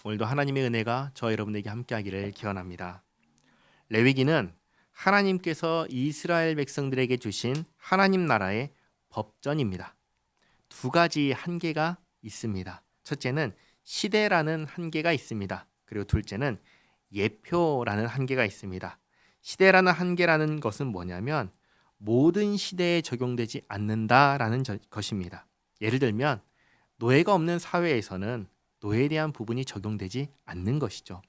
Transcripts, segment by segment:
오늘도 하나님의 은혜가 저 여러분에게 함께하기를 기원합니다. 레위기는 하나님께서 이스라엘 백성들에게 주신 하나님 나라의 법전입니다. 두 가지 한계가 있습니다. 첫째는 시대라는 한계가 있습니다. 그리고 둘째는 예표라는 한계가 있습니다. 시대라는 한계라는 것은 뭐냐면 모든 시대에 적용되지 않는다라는 것입니다. 예를 들면 노예가 없는 사회에서는 노예에 대한 부분이 적용되지 않는 것이죠.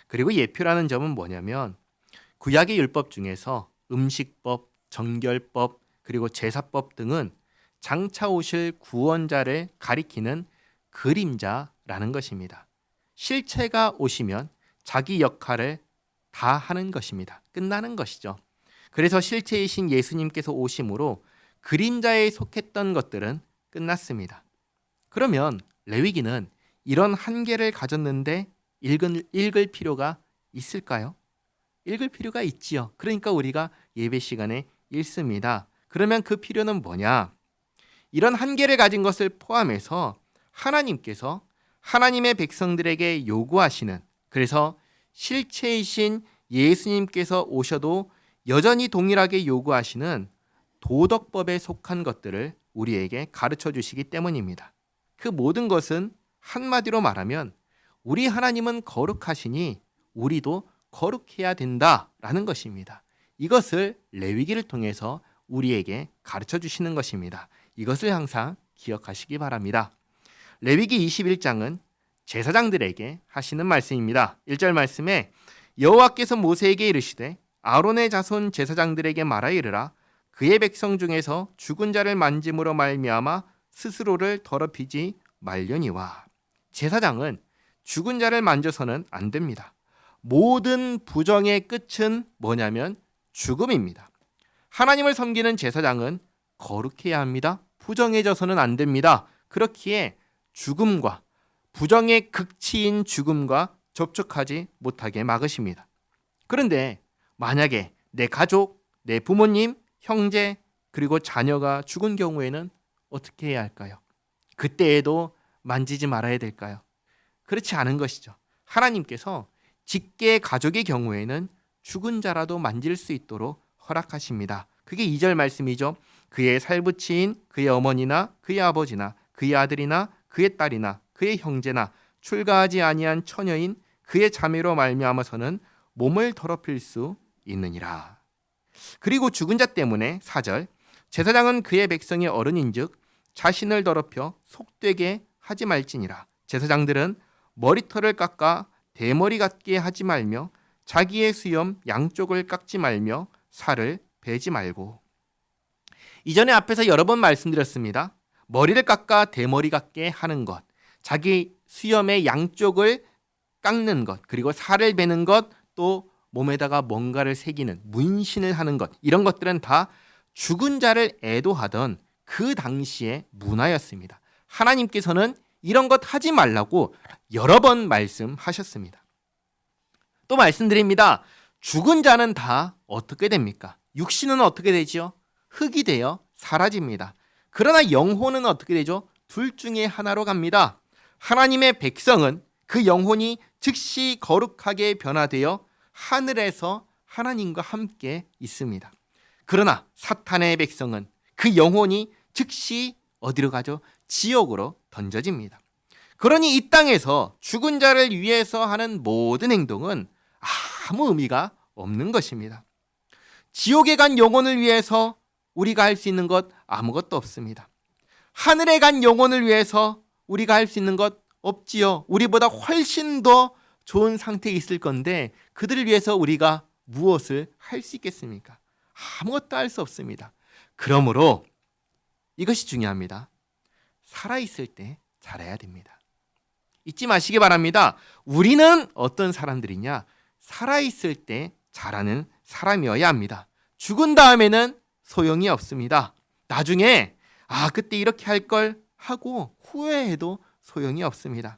그리고 예표라는 점은 뭐냐면 구약의 율법 중에서 음식법, 정결법, 그리고 제사법 등은 장차 오실 구원자를 가리키는 그림자라는 것입니다. 실체가 오시면 자기 역할을 다 하는 것입니다. 끝나는 것이죠. 그래서 실체이신 예수님께서 오심으로 그림자에 속했던 것들은 끝났습니다. 그러면 레위기는 이런 한계를 가졌는데 읽을 필요가 있을까요? 읽을 필요가 있지요. 그러니까 우리가 예배 시간에 읽습니다. 그러면 그 필요는 뭐냐? 이런 한계를 가진 것을 포함해서 하나님께서 하나님의 백성들에게 요구하시는, 그래서 실체이신 예수님께서 오셔도 여전히 동일하게 요구하시는 도덕법에 속한 것들을 우리에게 가르쳐 주시기 때문입니다. 그 모든 것은 한마디로 말하면 우리 하나님은 거룩하시니 우리도 거룩해야 된다라는 것입니다. 이것을 레위기를 통해서 우리에게 가르쳐 주시는 것입니다. 이것을 항상 기억하시기 바랍니다. 레위기 21장은 제사장들에게 하시는 말씀입니다. 1절 말씀에 여호와께서 모세에게 이르시되 아론의 자손 제사장들에게 말하여 이르라. 그의 백성 중에서 죽은 자를 만짐으로 말미암아 스스로를 더럽히지 말려니와. 제사장은 죽은 자를 만져서는 안 됩니다. 모든 부정의 끝은 뭐냐면 죽음입니다. 하나님을 섬기는 제사장은 거룩해야 합니다. 부정해져서는 안 됩니다. 그렇기에 죽음과 부정의 극치인 죽음과 접촉하지 못하게 막으십니다. 그런데 만약에 내 가족, 내 부모님, 형제, 그리고 자녀가 죽은 경우에는 어떻게 해야 할까요? 그때에도 만지지 말아야 될까요? 그렇지 않은 것이죠. 하나님께서 직계 가족의 경우에는 죽은 자라도 만질 수 있도록 허락하십니다. 그게 2절 말씀이죠. 그의 살부치인 그의 어머니나 그의 아버지나 그의 아들이나 그의 딸이나 그의 형제나 출가하지 아니한 처녀인 그의 자매로 말미암아서는 몸을 더럽힐 수 있느니라. 그리고 죽은 자 때문에 4절 제사장은 그의 백성의 어른인즉 자신을 더럽혀 속되게 하지 말지니라. 제사장들은 머리털을 깎아 대머리 같게 하지 말며 자기의 수염 양쪽을 깎지 말며 살을 베지 말고. 이전에 앞에서 여러 번 말씀드렸습니다. 머리를 깎아 대머리 같게 하는 것, 자기 수염의 양쪽을 깎는 것, 그리고 살을 베는 것, 또 몸에다가 뭔가를 새기는 문신을 하는 것, 이런 것들은 다 죽은 자를 애도하던 그 당시의 문화였습니다. 하나님께서는 이런 것 하지 말라고 여러 번 말씀하셨습니다. 또 말씀드립니다. 죽은 자는 다 어떻게 됩니까? 육신은 어떻게 되지요? 흙이 되어 사라집니다. 그러나 영혼은 어떻게 되죠? 둘 중에 하나로 갑니다. 하나님의 백성은 그 영혼이 즉시 거룩하게 변화되어 하늘에서 하나님과 함께 있습니다. 그러나 사탄의 백성은 그 영혼이 즉시 어디로 가죠? 지옥으로 던져집니다. 그러니 이 땅에서 죽은 자를 위해서 하는 모든 행동은 아무 의미가 없는 것입니다. 지옥에 간 영혼을 위해서 우리가 할 수 있는 것 아무것도 없습니다. 하늘에 간 영혼을 위해서 우리가 할 수 있는 것 없지요. 우리보다 훨씬 더 좋은 상태에 있을 건데 그들을 위해서 우리가 무엇을 할 수 있겠습니까? 아무것도 할 수 없습니다. 그러므로 이것이 중요합니다. 살아있을 때 잘해야 됩니다. 잊지 마시기 바랍니다. 우리는 어떤 사람들이냐? 살아있을 때 잘하는 사람이어야 합니다. 죽은 다음에는 소용이 없습니다. 나중에 그때 이렇게 할 걸 하고 후회해도 소용이 없습니다.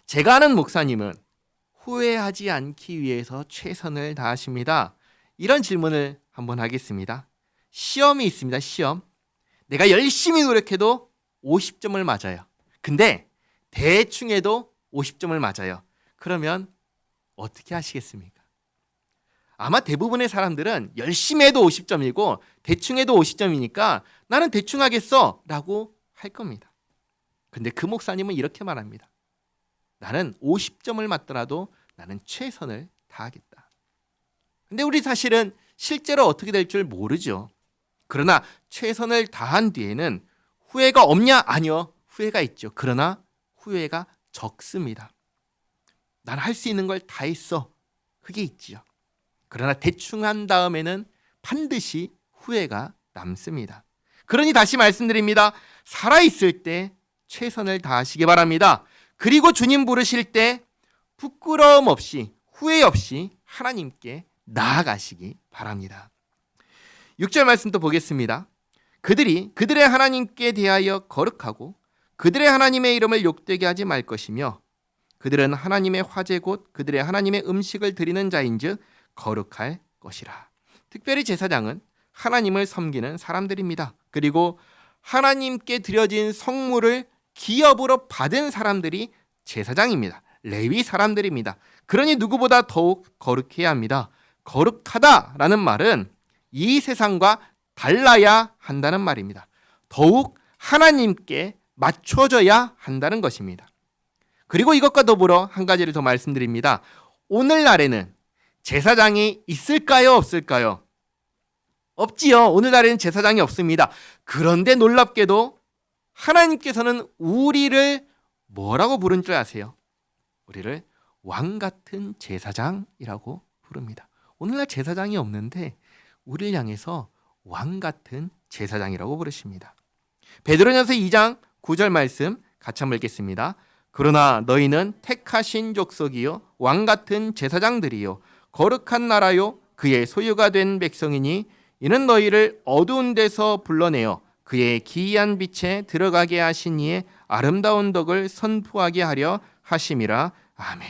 제가 아는 목사님은 후회하지 않기 위해서 최선을 다하십니다. 이런 질문을 한번 하겠습니다. 시험이 있습니다. 시험. 내가 열심히 노력해도 50점을 맞아요. 근데 대충 해도 50점을 맞아요. 그러면 어떻게 하시겠습니까? 아마 대부분의 사람들은 열심히 해도 50점이고 대충 해도 50점이니까 나는 대충 하겠어 라고 할 겁니다. 근데 그 목사님은 이렇게 말합니다. 나는 50점을 맞더라도 나는 최선을 다하겠다. 근데 우리 사실은 실제로 어떻게 될 줄 모르죠. 그러나 최선을 다한 뒤에는 후회가 없냐? 아니요. 후회가 있죠. 그러나 후회가 적습니다. 난 할 수 있는 걸 다 했어. 그게 있지요. 그러나 대충 한 다음에는 반드시 후회가 남습니다. 그러니 다시 말씀드립니다. 살아있을 때 최선을 다하시기 바랍니다. 그리고 주님 부르실 때 부끄러움 없이 후회 없이 하나님께 나아가시기 바랍니다. 6절 말씀 또 보겠습니다. 그들이 그들의 하나님께 대하여 거룩하고 그들의 하나님의 이름을 욕되게 하지 말 것이며 그들은 하나님의 화제 곧 그들의 하나님의 음식을 드리는 자인즉 거룩할 것이라. 특별히 제사장은 하나님을 섬기는 사람들입니다. 그리고 하나님께 드려진 성물을 기업으로 받은 사람들이 제사장입니다. 레위 사람들입니다. 그러니 누구보다 더욱 거룩해야 합니다. 거룩하다라는 말은 이 세상과 달라야 한다는 말입니다. 더욱 하나님께 맞춰져야 한다는 것입니다. 그리고 이것과 더불어 한 가지를 더 말씀드립니다. 오늘날에는 제사장이 있을까요? 없을까요? 없지요. 오늘날에는 제사장이 없습니다. 그런데 놀랍게도 하나님께서는 우리를 뭐라고 부른 줄 아세요? 우리를 왕 같은 제사장이라고 부릅니다. 오늘날 제사장이 없는데 우리를 향해서 왕 같은 제사장이라고 부르십니다. 베드로전서 2장 9절 말씀 같이 한번 읽겠습니다. 그러나 너희는 택하신 족속이요 왕 같은 제사장들이요 거룩한 나라요 그의 소유가 된 백성이니 이는 너희를 어두운 데서 불러내어 그의 기이한 빛에 들어가게 하신 이의 아름다운 덕을 선포하게 하려 하심이라. 아멘.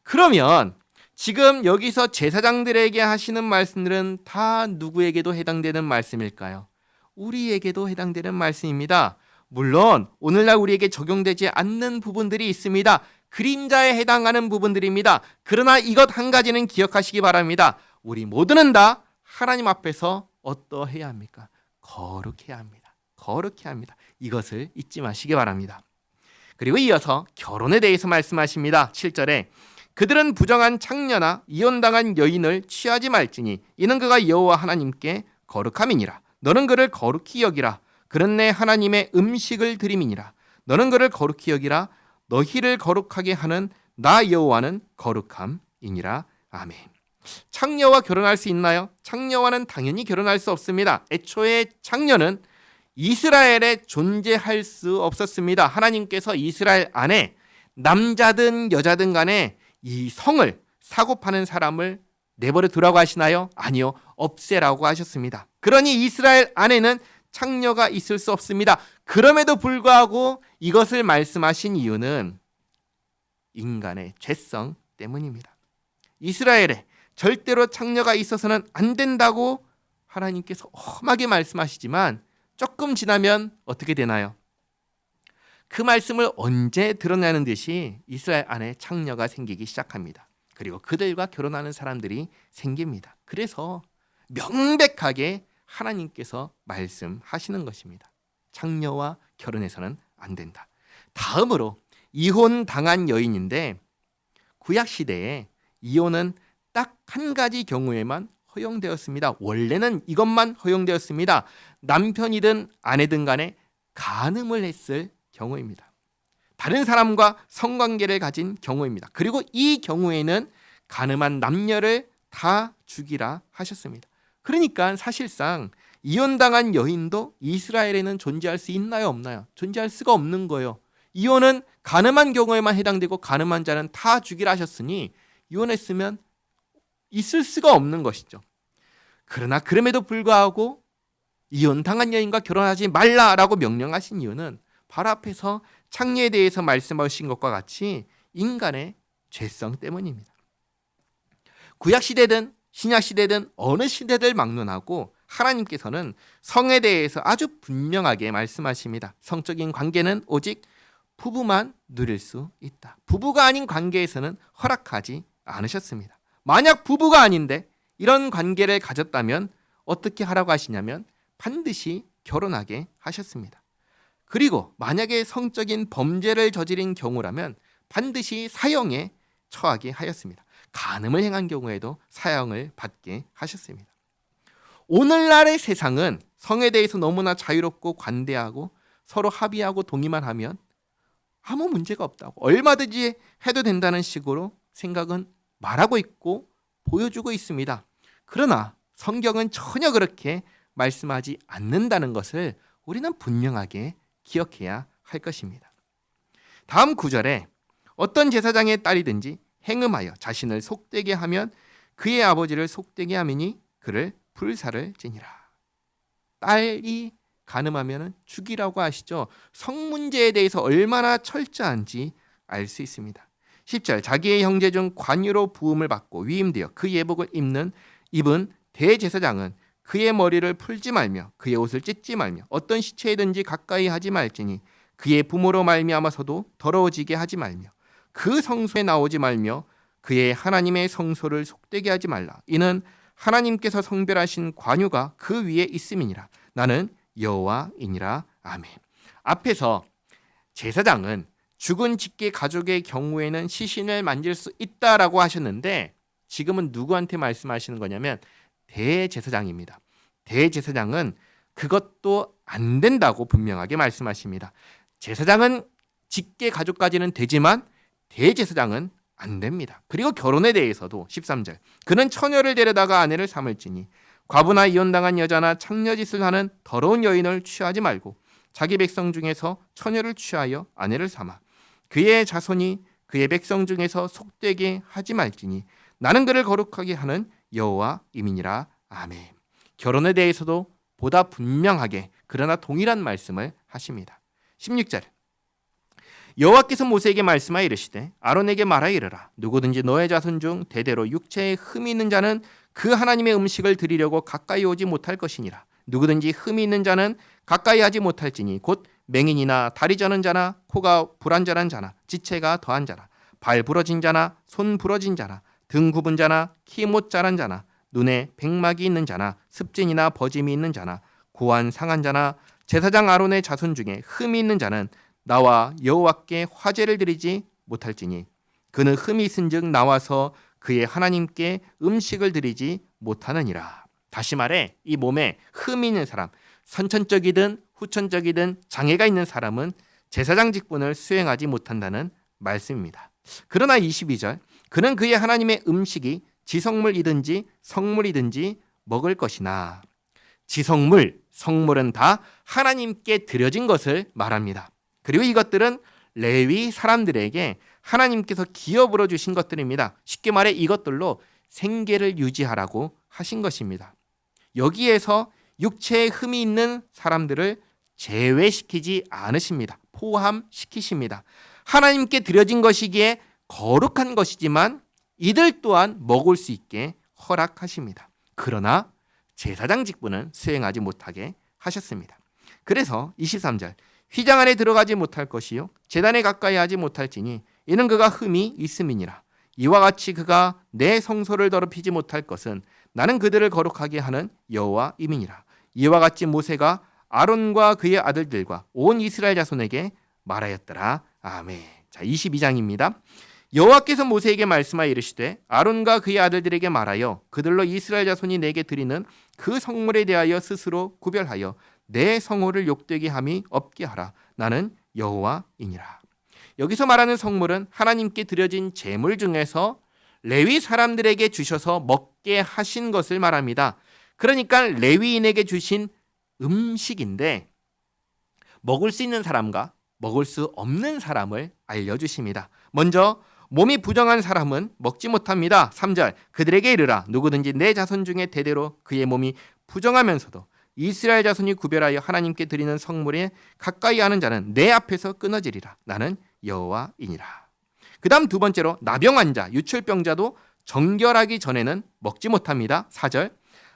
그러면 지금 여기서 제사장들에게 하시는 말씀들은 다 누구에게도 해당되는 말씀일까요? 우리에게도 해당되는 말씀입니다. 물론 오늘날 우리에게 적용되지 않는 부분들이 있습니다. 그림자에 해당하는 부분들입니다. 그러나 이것 한 가지는 기억하시기 바랍니다. 우리 모두는 다 하나님 앞에서 어떠해야 합니까? 거룩해야 합니다. 거룩해야 합니다. 이것을 잊지 마시기 바랍니다. 그리고 이어서 결혼에 대해서 말씀하십니다. 7절에 그들은 부정한 창녀나 이혼당한 여인을 취하지 말지니 이는 그가 여호와 하나님께 거룩함이니라. 너는 그를 거룩히 여기라. 그는 내 하나님의 음식을 드림이니라. 너는 그를 거룩히 여기라. 너희를 거룩하게 하는 나 여호와는 거룩함이니라. 아멘. 창녀와 결혼할 수 있나요? 창녀와는 당연히 결혼할 수 없습니다. 애초에 창녀는 이스라엘에 존재할 수 없었습니다. 하나님께서 이스라엘 안에 남자든 여자든 간에 이 성을 사고 파는 사람을 내버려 두라고 하시나요? 아니요. 없애라고 하셨습니다. 그러니 이스라엘 안에는 창녀가 있을 수 없습니다. 그럼에도 불구하고 이것을 말씀하신 이유는 인간의 죄성 때문입니다. 이스라엘에 절대로 창녀가 있어서는 안 된다고 하나님께서 험하게 말씀하시지만 조금 지나면 어떻게 되나요? 그 말씀을 언제 드러내는 듯이 이스라엘 안에 창녀가 생기기 시작합니다. 그리고 그들과 결혼하는 사람들이 생깁니다. 그래서 명백하게 하나님께서 말씀하시는 것입니다. 창녀와 결혼해서는 안 된다. 다음으로 이혼당한 여인인데 구약시대에 이혼은 딱 한 가지 경우에만 허용되었습니다. 원래는 이것만 허용되었습니다. 남편이든 아내든 간에 간음을 했을 경우입니다. 다른 사람과 성관계를 가진 경우입니다. 그리고 이 경우에는 간음한 남녀를 다 죽이라 하셨습니다. 그러니까 사실상 이혼당한 여인도 이스라엘에는 존재할 수 있나요? 없나요? 존재할 수가 없는 거예요. 이혼은 간음한 경우에만 해당되고 간음한 자는 다 죽이라 하셨으니 이혼했으면 있을 수가 없는 것이죠. 그러나 그럼에도 불구하고 이혼당한 여인과 결혼하지 말라라고 명령하신 이유는 바로 앞에서 창녀에 대해서 말씀하신 것과 같이 인간의 죄성 때문입니다. 구약시대든 신약시대든 어느 시대를 막론하고 하나님께서는 성에 대해서 아주 분명하게 말씀하십니다. 성적인 관계는 오직 부부만 누릴 수 있다. 부부가 아닌 관계에서는 허락하지 않으셨습니다. 만약 부부가 아닌데 이런 관계를 가졌다면 어떻게 하라고 하시냐면 반드시 결혼하게 하셨습니다. 그리고 만약에 성적인 범죄를 저지른 경우라면 반드시 사형에 처하게 하였습니다. 간음을 행한 경우에도 사형을 받게 하셨습니다. 오늘날의 세상은 성에 대해서 너무나 자유롭고 관대하고 서로 합의하고 동의만 하면 아무 문제가 없다고 얼마든지 해도 된다는 식으로 생각은 말하고 있고 보여주고 있습니다. 그러나 성경은 전혀 그렇게 말씀하지 않는다는 것을 우리는 분명하게 기억해야 할 것입니다. 다음 구절에 어떤 제사장의 딸이든지 행음하여 자신을 속되게 하면 그의 아버지를 속되게 하미니 그를 불사를 지니라. 딸이 간음하면 죽이라고 하시죠. 성 문제에 대해서 얼마나 철저한지 알 수 있습니다. 10절 자기의 형제 중 관유로 부음을 받고 위임되어 그 예복을 입은 대제사장은 그의 머리를 풀지 말며 그의 옷을 찢지 말며 어떤 시체이든지 가까이 하지 말지니 그의 부모로 말미암아서도 더러워지게 하지 말며 그 성소에 나오지 말며 그의 하나님의 성소를 속되게 하지 말라. 이는 하나님께서 성별하신 관유가 그 위에 있음이니라. 나는 여호와이니라. 아멘. 앞에서 제사장은 죽은 직계 가족의 경우에는 시신을 만질 수 있다라고 하셨는데 지금은 누구한테 말씀하시는 거냐면 대제사장입니다. 대제사장은 그것도 안 된다고 분명하게 말씀하십니다. 제사장은 직계 가족까지는 되지만 대제사장은 안 됩니다. 그리고 결혼에 대해서도 13절 그는 처녀를 데려다가 아내를 삼을지니 과부나 이혼당한 여자나 창녀짓을 하는 더러운 여인을 취하지 말고 자기 백성 중에서 처녀를 취하여 아내를 삼아 그의 자손이 그의 백성 중에서 속되게 하지 말지니 나는 그를 거룩하게 하는 여호와임이니라. 아멘. 결혼에 대해서도 보다 분명하게 그러나 동일한 말씀을 하십니다. 16절 여호와께서 모세에게 말씀하여 이르시되 아론에게 말하여 이르라. 누구든지 너의 자손 중 대대로 육체에 흠이 있는 자는 그 하나님의 음식을 드리려고 가까이 오지 못할 것이니라. 누구든지 흠이 있는 자는 가까이 하지 못할지니 곧 맹인이나 다리 저는 자나 코가 불안전한 자나 지체가 더한 자나 발 부러진 자나 손 부러진 자나 등 굽은 자나 키 못 자란 자나 눈에 백막이 있는 자나 습진이나 버짐이 있는 자나 고안 상한 자나 제사장 아론의 자손 중에 흠이 있는 자는 나와 여호와께 화제를 드리지 못할지니 그는 흠이 있은즉 나와서 그의 하나님께 음식을 드리지 못하느니라. 다시 말해 이 몸에 흠이 있는 사람, 선천적이든 후천적이든 장애가 있는 사람은 제사장 직분을 수행하지 못한다는 말씀입니다. 그러나 22절 그는 그의 하나님의 음식이 지성물이든지 성물이든지 먹을 것이나 지성물, 성물은 다 하나님께 드려진 것을 말합니다. 그리고 이것들은 레위 사람들에게 하나님께서 기업으로 주신 것들입니다. 쉽게 말해 이것들로 생계를 유지하라고 하신 것입니다. 여기에서 육체에 흠이 있는 사람들을 제외시키지 않으십니다. 포함시키십니다. 하나님께 드려진 것이기에 거룩한 것이지만 이들 또한 먹을 수 있게 허락하십니다. 그러나 제사장 직분은 수행하지 못하게 하셨습니다. 그래서 23절 휘장 안에 들어가지 못할 것이요 제단에 가까이 하지 못할지니 이는 그가 흠이 있음이니라. 이와 같이 그가 내 성소를 더럽히지 못할 것은 나는 그들을 거룩하게 하는 여호와임이니라. 이와 같이 모세가 아론과 그의 아들들과 온 이스라엘 자손에게 말하였더라. 아멘. 자, 22장입니다. 여호와께서 모세에게 말씀하여 이르시되 아론과 그의 아들들에게 말하여 그들로 이스라엘 자손이 내게 드리는 그 성물에 대하여 스스로 구별하여 내 성호를 욕되게 함이 없게 하라. 나는 여호와이니라. 여기서 말하는 성물은 하나님께 드려진 제물 중에서 레위 사람들에게 주셔서 먹게 하신 것을 말합니다. 그러니까 레위인에게 주신 음식인데 먹을 수 있는 사람과 먹을 수 없는 사람을 알려주십니다. 먼저 몸이 부정한 사람은 먹지 못합니다. 3절 그들에게 이르라. 누구든지 내 자손 중에 대대로 그의 몸이 부정하면서도 이스라엘 자손이 구별하여 하나님께 드리는 성물에 가까이 하는 자는 내 앞에서 끊어지리라. 나는 여호와이니라. 그 다음 두 번째로 나병 환자, 유출병자도 정결하기 전에는 먹지 못합니다. 4절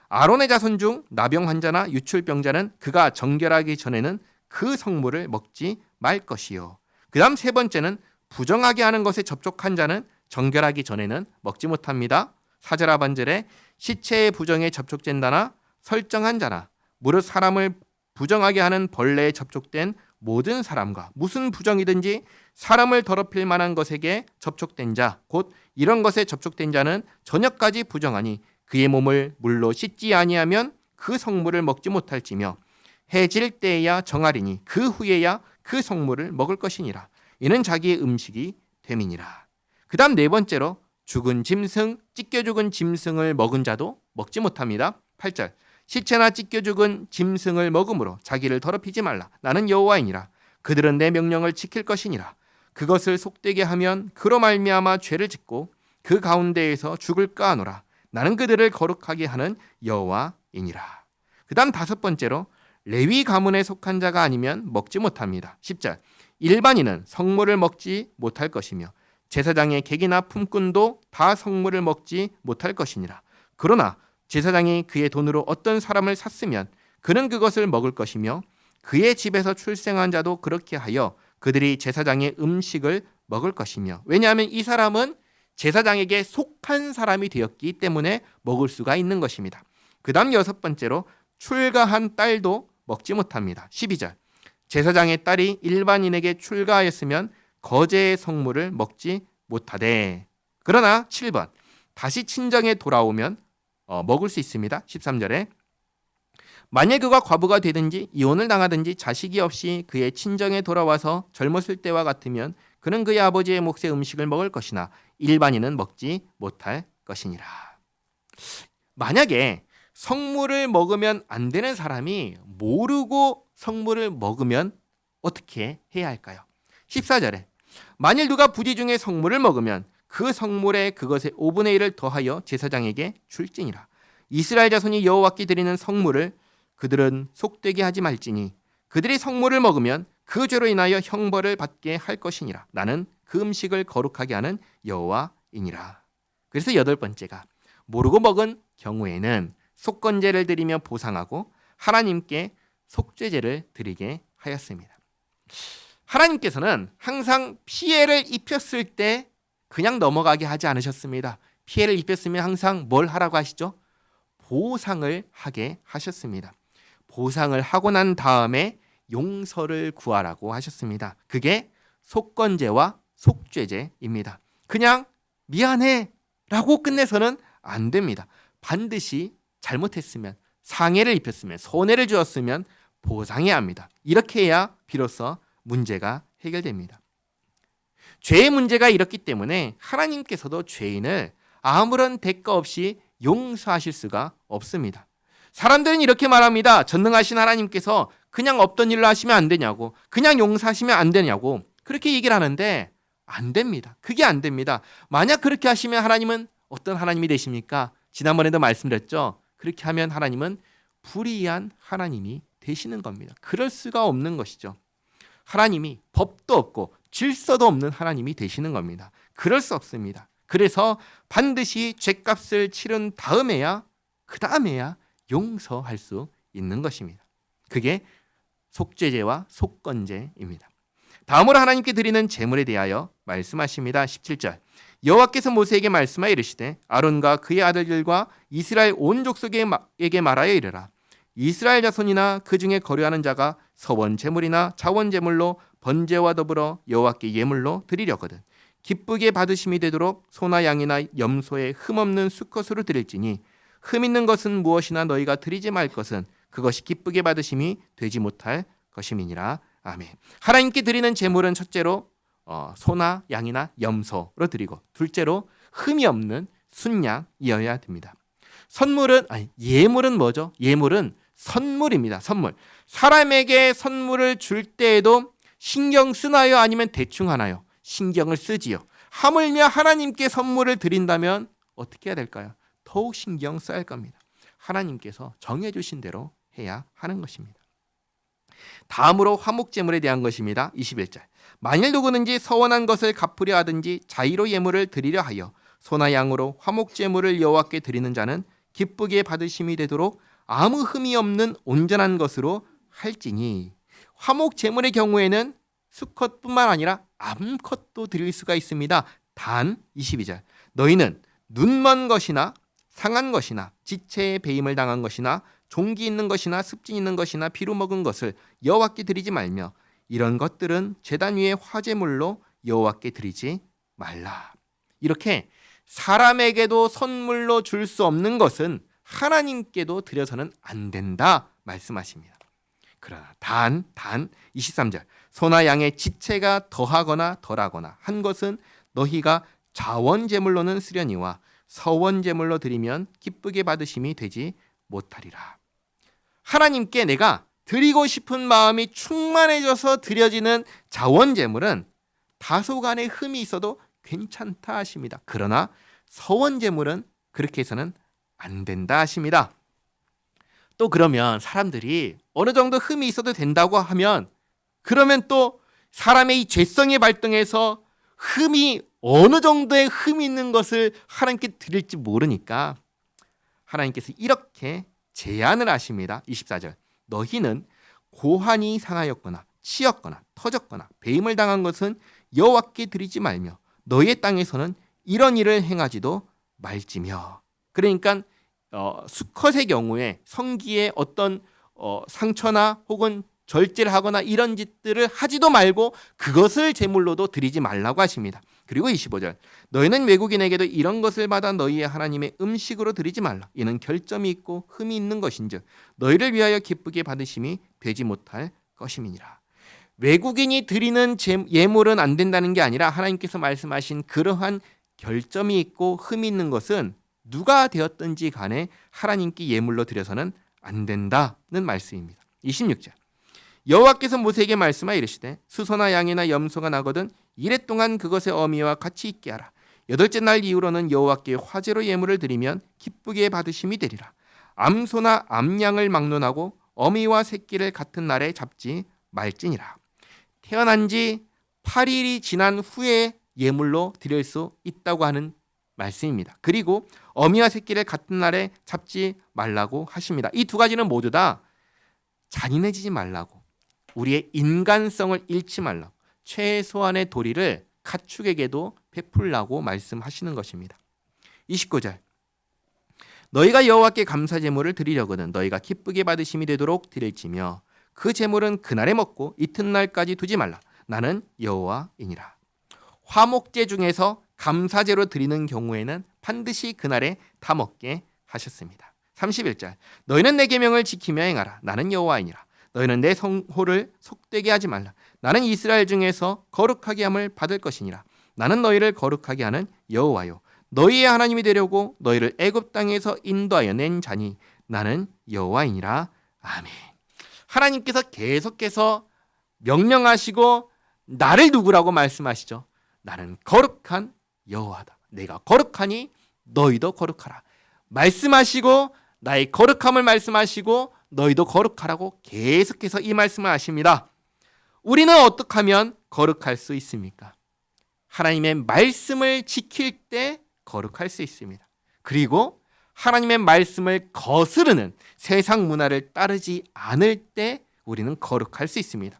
아론의 자손 중 나병 환자나 유출병자는 그가 정결하기 전에는 그 성물을 먹지 말 것이요. 그다음 세 번째는 부정하게 하는 것에 접촉한 자는 정결하기 전에는 먹지 못합니다. 4절 하반절에 시체의 부정에 접촉된다나 설정한 자나 무릇 사람을 부정하게 하는 벌레에 접촉된 모든 사람과 무슨 부정이든지 사람을 더럽힐 만한 것에게 접촉된 자 곧 이런 것에 접촉된 자는 저녁까지 부정하니 그의 몸을 물로 씻지 아니하면 그 성물을 먹지 못할지며 해질 때에야 정하리니 그 후에야 그 성물을 먹을 것이니라. 이는 자기의 음식이 됨이니라. 그 다음 네 번째로 죽은 짐승, 찢겨 죽은 짐승을 먹은 자도 먹지 못합니다. 8절 시체나 찢겨 죽은 짐승을 먹음으로 자기를 더럽히지 말라. 나는 여호와이니라. 그들은 내 명령을 지킬 것이니라. 그것을 속되게 하면 그로 말미암아 죄를 짓고 그 가운데에서 죽을까 하노라. 나는 그들을 거룩하게 하는 여호와이니라. 그 다음 다섯 번째로 레위 가문에 속한 자가 아니면 먹지 못합니다. 10절 일반인은 성물을 먹지 못할 것이며 제사장의 객이나 품꾼도 다 성물을 먹지 못할 것이니라. 그러나 제사장이 그의 돈으로 어떤 사람을 샀으면 그는 그것을 먹을 것이며 그의 집에서 출생한 자도 그렇게 하여 그들이 제사장의 음식을 먹을 것이며 왜냐하면 이 사람은 제사장에게 속한 사람이 되었기 때문에 먹을 수가 있는 것입니다. 그 다음 여섯 번째로 출가한 딸도 먹지 못합니다. 12절 제사장의 딸이 일반인에게 출가하였으면 거제의 성물을 먹지 못하되 그러나 7번 다시 친정에 돌아오면 먹을 수 있습니다. 13절에 만일 그가 과부가 되든지 이혼을 당하든지 자식이 없이 그의 친정에 돌아와서 젊었을 때와 같으면 그는 그의 아버지의 몫의 음식을 먹을 것이나 일반인은 먹지 못할 것이니라. 만약에 성물을 먹으면 안 되는 사람이 모르고 성물을 먹으면 어떻게 해야 할까요? 14절에 만일 누가 부지 중에 성물을 먹으면 그 성물에 그것의 5분의 1을 더하여 제사장에게 줄지니라. 이스라엘 자손이 여호와께 드리는 성물을 그들은 속되게 하지 말지니 그들이 성물을 먹으면 그 죄로 인하여 형벌을 받게 할 것이니라. 나는 그 음식을 거룩하게 하는 여호와이니라. 그래서 여덟 번째가 모르고 먹은 경우에는 속건제를 드리며 보상하고 하나님께 속죄제를 드리게 하였습니다. 하나님께서는 항상 피해를 입혔을 때 그냥 넘어가게 하지 않으셨습니다. 피해를 입혔으면 항상 뭘 하라고 하시죠? 보상을 하게 하셨습니다. 보상을 하고 난 다음에 용서를 구하라고 하셨습니다. 그게 속건제와 속죄제입니다. 그냥 미안해 라고 끝내서는 안 됩니다. 반드시 잘못했으면 상해를 입혔으면 손해를 주었으면 보상해야 합니다. 이렇게 해야 비로소 문제가 해결됩니다. 죄의 문제가 이렇기 때문에 하나님께서도 죄인을 아무런 대가 없이 용서하실 수가 없습니다. 사람들은 이렇게 말합니다. 전능하신 하나님께서 그냥 없던 일로 하시면 안 되냐고, 그냥 용서하시면 안 되냐고 그렇게 얘기를 하는데 안 됩니다. 그게 안 됩니다. 만약 그렇게 하시면 하나님은 어떤 하나님이 되십니까? 지난번에도 말씀드렸죠. 그렇게 하면 하나님은 불의한 하나님이 되시는 겁니다. 그럴 수가 없는 것이죠. 하나님이 법도 없고 질서도 없는 하나님이 되시는 겁니다. 그럴 수 없습니다. 그래서 반드시 죄값을 치른 다음에야 그 다음에야 용서할 수 있는 것입니다. 그게 속죄제와 속건제입니다. 다음으로 하나님께 드리는 제물에 대하여 말씀하십니다. 17절 여호와께서 모세에게 말씀하여 이르시되 아론과 그의 아들들과 이스라엘 온 족속에게 말하여 이르라. 이스라엘 자손이나 그 중에 거류하는 자가 서원 제물이나 자원 제물로 번제와 더불어 여호와께 예물로 드리려거든 기쁘게 받으심이 되도록 소나 양이나 염소의 흠없는 수컷으로 드릴지니 흠 있는 것은 무엇이나 너희가 드리지 말 것은 그것이 기쁘게 받으심이 되지 못할 것임이니라. 아멘. 하나님께 드리는 제물은 첫째로 소나 양이나 염소로 드리고 둘째로 흠이 없는 순양이어야 됩니다. 예물은 뭐죠? 예물은 선물입니다. 선물. 사람에게 선물을 줄 때에도 신경 쓰나요? 아니면 대충 하나요? 신경을 쓰지요. 하물며 하나님께 선물을 드린다면 어떻게 해야 될까요? 더욱 신경 써야 할 겁니다. 하나님께서 정해주신 대로 해야 하는 것입니다. 다음으로 화목제물에 대한 것입니다. 21절 만일 누구든지 서원한 것을 갚으려 하든지 자의로 예물을 드리려 하여 소나 양으로 화목제물을 여호와께 드리는 자는 기쁘게 받으심이 되도록 아무 흠이 없는 온전한 것으로 할지니 화목제물의 경우에는 수컷뿐만 아니라 암컷도 드릴 수가 있습니다. 단 22절 너희는 눈먼 것이나 상한 것이나 지체에 배임을 당한 것이나 종기 있는 것이나 습진 있는 것이나 피로 먹은 것을 여호와께 드리지 말며 이런 것들은 제단 위에 화제물로 여호와께 드리지 말라. 이렇게 사람에게도 선물로 줄 수 없는 것은 하나님께도 드려서는 안 된다 말씀하십니다. 그러나 단 23절 소나 양의 지체가 더하거나 덜하거나 한 것은 너희가 자원제물로는 쓰려니와 서원제물로 드리면 기쁘게 받으심이 되지 못하리라. 하나님께 내가 드리고 싶은 마음이 충만해져서 드려지는 자원제물은 다소간의 흠이 있어도 괜찮다 하십니다. 그러나 서원제물은 그렇게 해서는 안 된다 하십니다. 또 그러면 사람들이 어느 정도 흠이 있어도 된다고 하면 그러면 또 사람의 이 죄성이 발동해서 흠이 어느 정도의 흠이 있는 것을 하나님께 드릴지 모르니까 하나님께서 이렇게 제안을 하십니다. 24절 너희는 고환이 상하였거나 치였거나 터졌거나 배임을 당한 것은 여호와께 드리지 말며 너희의 땅에서는 이런 일을 행하지도 말지며. 그러니까 수컷의 경우에 성기에 어떤 상처나 혹은 절제를 하거나 이런 짓들을 하지도 말고 그것을 제물로도 드리지 말라고 하십니다. 그리고 25절 너희는 외국인에게도 이런 것을 받아 너희의 하나님의 음식으로 드리지 말라. 이는 결점이 있고 흠이 있는 것인즉 너희를 위하여 기쁘게 받으심이 되지 못할 것임이니라. 외국인이 드리는 예물은 안 된다는 게 아니라 하나님께서 말씀하신 그러한 결점이 있고 흠이 있는 것은 누가 되었든지 간에 하나님께 예물로 드려서는 안 된다는 말씀입니다. 26절 여호와께서 모세에게 말씀하여 이르시되 수소나 양이나 염소가 나거든 이래 동안 그것의 어미와 같이 있게 하라. 여덟째 날 이후로는 여호와께 화제로 예물을 드리면 기쁘게 받으심이 되리라. 암소나 암양을 막론하고 어미와 새끼를 같은 날에 잡지 말지니라. 태어난 지 8일이 지난 후에 예물로 드릴 수 있다고 하는 말씀입니다. 그리고 어미와 새끼를 같은 날에 잡지 말라고 하십니다. 이 두 가지는 모두 다 잔인해지지 말라고, 우리의 인간성을 잃지 말라고, 최소한의 도리를 가축에게도 베풀라고 말씀하시는 것입니다. 29절 너희가 여호와께 감사제물을 드리려거든 너희가 기쁘게 받으심이 되도록 드릴지며 그 제물은 그날에 먹고 이튿날까지 두지 말라. 나는 여호와이니라. 화목제 중에서 감사제로 드리는 경우에는 반드시 그날에 다 먹게 하셨습니다. 31절 너희는 내 계명을 지키며 행하라. 나는 여호와이니라. 너희는 내 성호를 속되게 하지 말라. 나는 이스라엘 중에서 거룩하게 함을 받을 것이니라. 나는 너희를 거룩하게 하는 여호와요 너희의 하나님이 되려고 너희를 애굽 땅에서 인도하여 낸 자니 나는 여호와이니라. 아멘. 하나님께서 계속해서 명령하시고 나를 누구라고 말씀하시죠. 나는 거룩한 여호와다. 내가 거룩하니 너희도 거룩하라. 말씀하시고 나의 거룩함을 말씀하시고 너희도 거룩하라고 계속해서 이 말씀을 하십니다. 우리는 어떻게 하면 거룩할 수 있습니까? 하나님의 말씀을 지킬 때 거룩할 수 있습니다. 그리고 하나님의 말씀을 거스르는 세상 문화를 따르지 않을 때 우리는 거룩할 수 있습니다.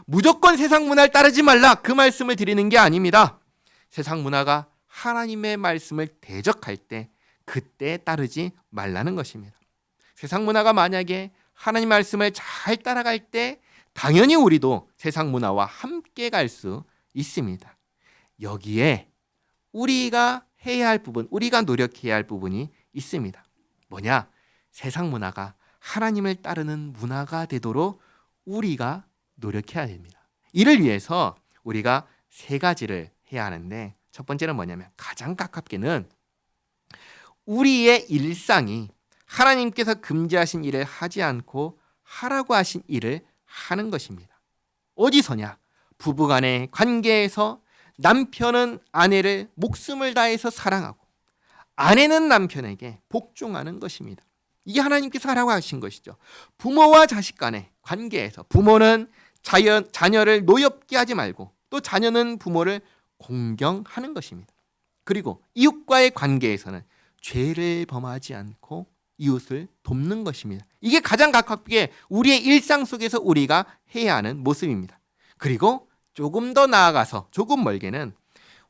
무조건 세상 문화를 따르지 말라 그 말씀을 드리는 게 아닙니다. 세상 문화가 하나님의 말씀을 대적할 때 그때 따르지 말라는 것입니다. 세상 문화가 만약에 하나님 말씀을 잘 따라갈 때 당연히 우리도 세상 문화와 함께 갈 수 있습니다. 여기에 우리가 해야 할 부분, 우리가 노력해야 할 부분이 있습니다. 뭐냐? 세상 문화가 하나님을 따르는 문화가 되도록 우리가 노력해야 됩니다. 이를 위해서 우리가 세 가지를 해야 하는데 첫 번째는 뭐냐면 가장 가깝게는 우리의 일상이 하나님께서 금지하신 일을 하지 않고 하라고 하신 일을 하는 것입니다. 어디서냐? 부부간의 관계에서 남편은 아내를 목숨을 다해서 사랑하고 아내는 남편에게 복종하는 것입니다. 이게 하나님께서 하라고 하신 것이죠. 부모와 자식 간의 관계에서 부모는 자녀를 노엽게 하지 말고 또 자녀는 부모를 공경하는 것입니다. 그리고 이웃과의 관계에서는 죄를 범하지 않고 이웃을 돕는 것입니다. 이게 가장 가깝게 우리의 일상 속에서 우리가 해야 하는 모습입니다. 그리고 조금 더 나아가서 조금 멀게는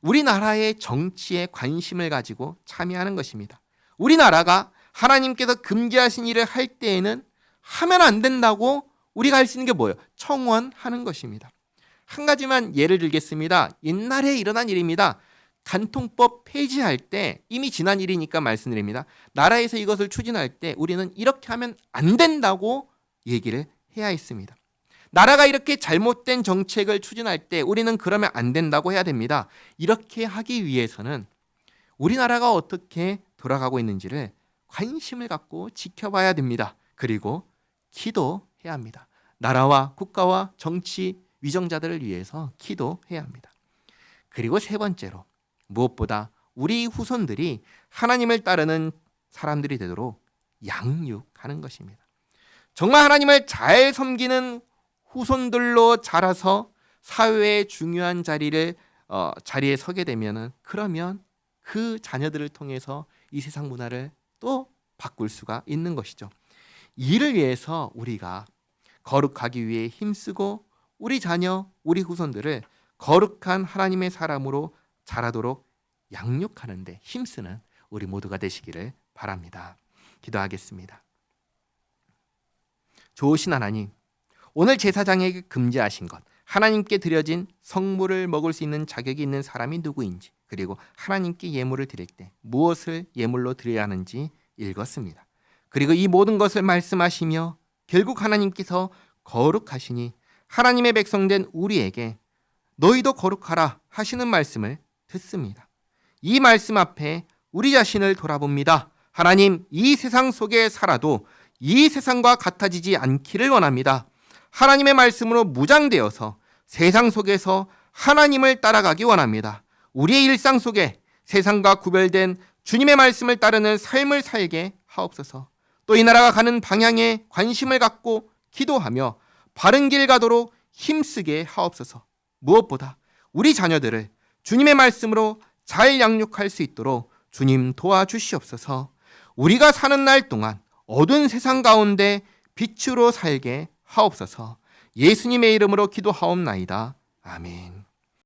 우리나라의 정치에 관심을 가지고 참여하는 것입니다. 우리나라가 하나님께서 금지하신 일을 할 때에는 하면 안 된다고 우리가 할 수 있는 게 뭐예요? 청원하는 것입니다. 한 가지만 예를 들겠습니다. 옛날에 일어난 일입니다. 간통법 폐지할 때 이미 지난 일이니까 말씀드립니다. 나라에서 이것을 추진할 때 우리는 이렇게 하면 안 된다고 얘기를 해야 했습니다. 나라가 이렇게 잘못된 정책을 추진할 때 우리는 그러면 안 된다고 해야 됩니다. 이렇게 하기 위해서는 우리나라가 어떻게 돌아가고 있는지를 관심을 갖고 지켜봐야 됩니다. 그리고 기도해야 합니다. 나라와 국가와 정치 위정자들을 위해서 기도해야 합니다. 그리고 세 번째로 무엇보다 우리 후손들이 하나님을 따르는 사람들이 되도록 양육하는 것입니다. 정말 하나님을 잘 섬기는 후손들로 자라서 사회의 중요한 자리에 서게 되면은 그러면 그 자녀들을 통해서 이 세상 문화를 또 바꿀 수가 있는 것이죠. 이를 위해서 우리가 거룩하기 위해 힘쓰고 우리 자녀, 우리 후손들을 거룩한 하나님의 사람으로 자라도록 양육하는 데 힘쓰는 우리 모두가 되시기를 바랍니다. 기도하겠습니다. 좋으신 하나님, 오늘 제사장에게 금지하신 것, 하나님께 드려진 성물을 먹을 수 있는 자격이 있는 사람이 누구인지, 그리고 하나님께 예물을 드릴 때 무엇을 예물로 드려야 하는지 읽었습니다. 그리고 이 모든 것을 말씀하시며 결국 하나님께서 거룩하시니 하나님의 백성된 우리에게 너희도 거룩하라 하시는 말씀을 듣습니다. 이 말씀 앞에 우리 자신을 돌아봅니다. 하나님, 이 세상 속에 살아도 이 세상과 같아지지 않기를 원합니다. 하나님의 말씀으로 무장되어서 세상 속에서 하나님을 따라가기 원합니다. 우리의 일상 속에 세상과 구별된 주님의 말씀을 따르는 삶을 살게 하옵소서. 또 이 나라가 가는 방향에 관심을 갖고 기도하며 바른 길 가도록 힘쓰게 하옵소서. 무엇보다 우리 자녀들을 주님의 말씀으로 잘 양육할 수 있도록 주님 도와주시옵소서. 우리가 사는 날 동안 어두운 세상 가운데 빛으로 살게 하옵소서. 예수님의 이름으로 기도하옵나이다. 아멘.